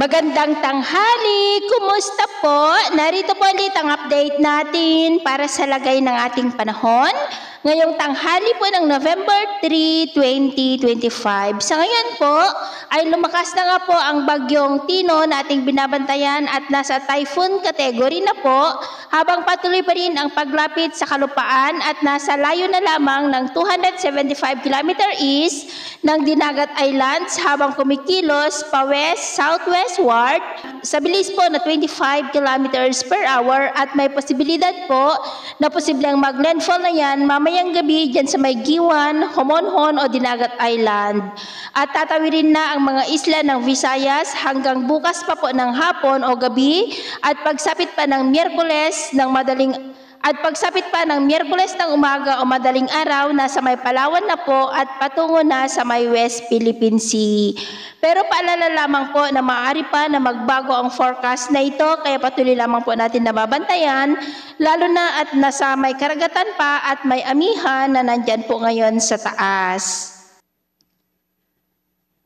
Magandang tanghali! Kumusta po? Narito po ulit ang update natin para sa lagay ng ating panahon. Ngayong tanghali po ng November 3, 2025. Sa ngayon po ay lumakas na nga po ang bagyong Tino na ating binabantayan at nasa typhoon category na po habang patuloy pa rin ang paglapit sa kalupaan at nasa layo na lamang ng 275 km east ng Dinagat Islands habang kumikilos pa west, southwestward sa bilis po na 25 km per hour at may posibilidad po na posibleng mag-landfall na yan mamayang gabi dyan sa may Giwan, Homonhon o Dinagat Island. At tatawirin na ang mga isla ng Visayas hanggang bukas pa po ng hapon o gabi at pagsapit pa ng Miyerkules ng umaga o madaling araw nasa may Palawan na po at patungo na sa may West Philippine Sea. Pero paalala lamang po na maaari pa na magbago ang forecast na ito kaya patuloy lamang po natin nababantayan lalo na at nasa may karagatan pa at may amihan na nandyan po ngayon sa taas.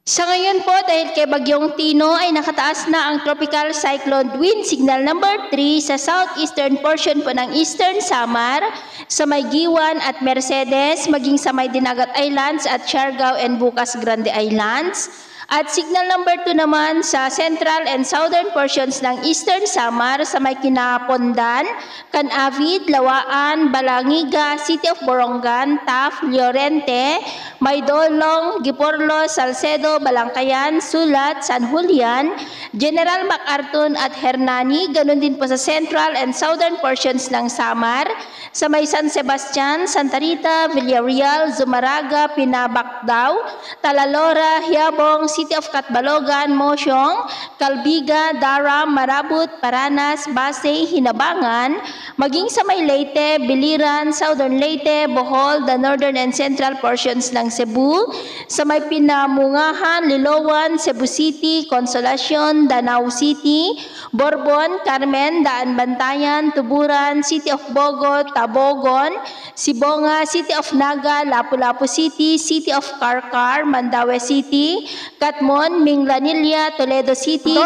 Sa ngayon po, dahil kay Bagyong Tino ay nakataas na ang Tropical Cyclone Wind Signal number 3 sa southeastern portion po ng Eastern Samar, sa may Giwan at Mercedes, maging sa may Dinagat Islands at Siargao and Bukas Grande Islands. At signal number 2 naman sa central and southern portions ng Eastern Samar sa may Kinapondan, Canavid, Lawaan, Balangiga, City of Borongan, Taf, Llorente, Maydolong, Giporlo, Salcedo, Balangkayan, Sulat, San Julian, General MacArthur at Hernani, ganun din po sa central and southern portions ng Samar, sa may San Sebastian, Santa Rita, Villarreal, Zumaraga, Pinabacdao, Talalora, Hiabong, City of Catbalogan, Mosyong, Calbiga, Daram, Marabut, Paranas, Basay, Hinabangan, maging sa may Leyte, Biliran, Southern Leyte, Bohol, the northern and central portions ng Cebu, sa may Pinamungahan, Liloan, Cebu City, Consolacion, Danau City, Borbon, Carmen, Daan Bantayan, Tuburan, City of Bogot, Tabogon, Sibonga, City of Naga, Lapu-Lapu City, City of Carcar, Mandaue City, Catmon, Minglanilla, Toledo City,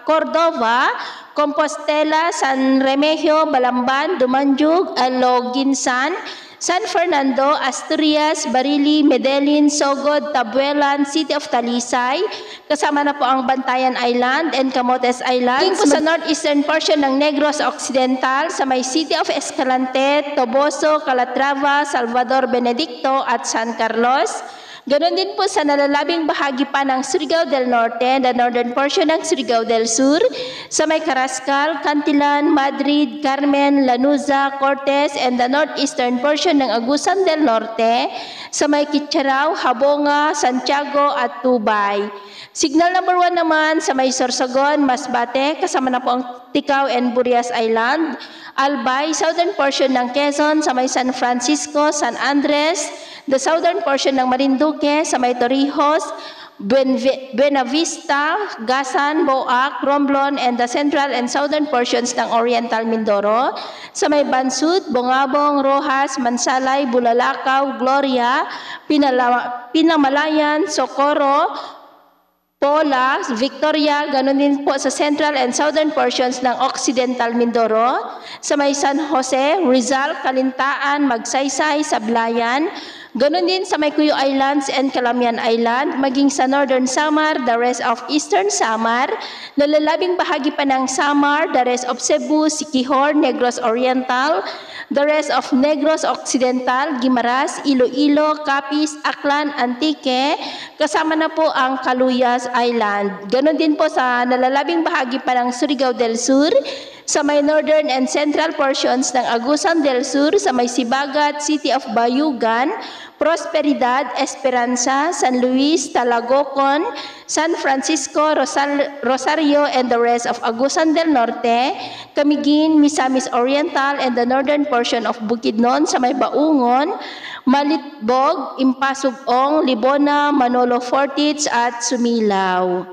Cordova, Compostela, San Remigio, Balamban, Dumanjug, Aloginsan, San Fernando, Asturias, Barili, Medellin, Sogod, Tabuelan, City of Talisay, kasama na po ang Bantayan Island and Camotes Island. King po sa northeastern portion ng Negros Occidental, sa may City of Escalante, Toboso, Calatrava, Salvador Benedicto at San Carlos. Ganon din po sa nalalabing bahagi pa ng Surigao del Norte, the northern portion ng Surigao del Sur, sa may Carrascal, Cantilan, Madrid, Carmen, Lanuza, Cortes, and the northeastern portion ng Agusan del Norte, sa may Kitcharao, Habonga, Santiago, at Tubay. Signal number 1 naman sa may Sorsogon, Masbate, kasama na po ang Ticao and Burias Island, Albay, southern portion ng Quezon, sa may San Francisco, San Andres, the southern portion ng Marinduque, sa may Torrijos, Buenavista, Gasan, Boac, Romblon, and the central and southern portions ng Oriental Mindoro, sa may Bansud, Bongabong, Rojas, Mansalay, Bulalakaw, Gloria, Pinamalayan, Socorro, Pola, Victoria, ganun din po sa central and southern portions ng Occidental Mindoro, sa may San Jose, Rizal, Kalintaan, Magsaysay, Sablayan, ganun din sa may Cuyo Islands and Calamian Island, maging sa Northern Samar, the rest of Eastern Samar, nalalabing bahagi pa ng Samar, the rest of Cebu, Siquijor, Negros Oriental, the rest of Negros Occidental, Guimaras, Iloilo, Capiz, Aklan, Antique, kasama na po ang Caluyas Island. Ganon din po sa nalalabing bahagi pa ng Surigao del Sur, sa may northern and central portions ng Agusan del Sur, sa may Sibagat, City of Bayugan, Prosperidad, Esperanza, San Luis, Talagocon, San Francisco, Rosario, and the rest of Agusan del Norte, Camiguin, Misamis Oriental, and the northern portion of Bukidnon, sa may Baungon, Malitbog, Impasugong, Libona, Manolo Fortich, at Sumilaw.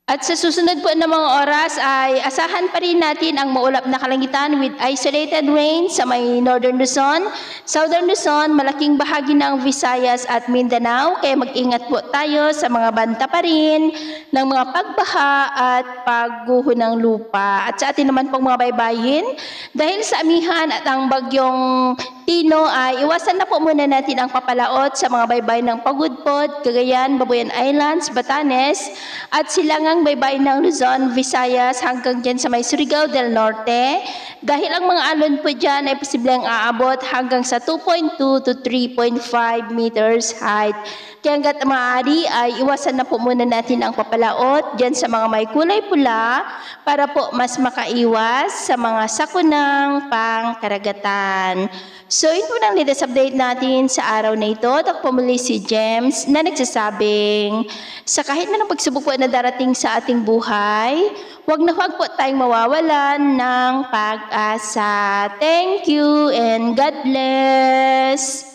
At sa susunod po na mga oras ay asahan pa rin natin ang maulap na kalangitan with isolated rain sa may Northern Luzon, Southern Luzon, malaking bahagi ng Visayas at Mindanao. Kaya mag-ingat po tayo sa mga banta pa rin ng mga pagbaha at pagguho ng lupa. At sa atin naman pong mga baybayin, dahil sa amihan at ang bagyong Tino ay iwasan na po muna natin ang papalaot sa mga baybay ng Pagudpod, Cagayan, Babuyan Islands, Batanes at silangang baybay ng Luzon, Visayas hanggang dyan sa may Surigao del Norte dahil ang mga alon po dyan ay posibleng aabot hanggang sa 2.2 to 3.5 meters height. Kaya hanggat maaari ay iwasan na po muna natin ang papalaot dyan sa mga may kulay pula para po mas makaiwas sa mga sakunang pangkaragatan. So ito na ang latest update natin sa araw na ito. At po muli si James na nagsasabing sa kahit na ng pagsubok po na darating sa ating buhay, huwag na huwag po tayong mawawalan ng pag-asa. Thank you and God bless!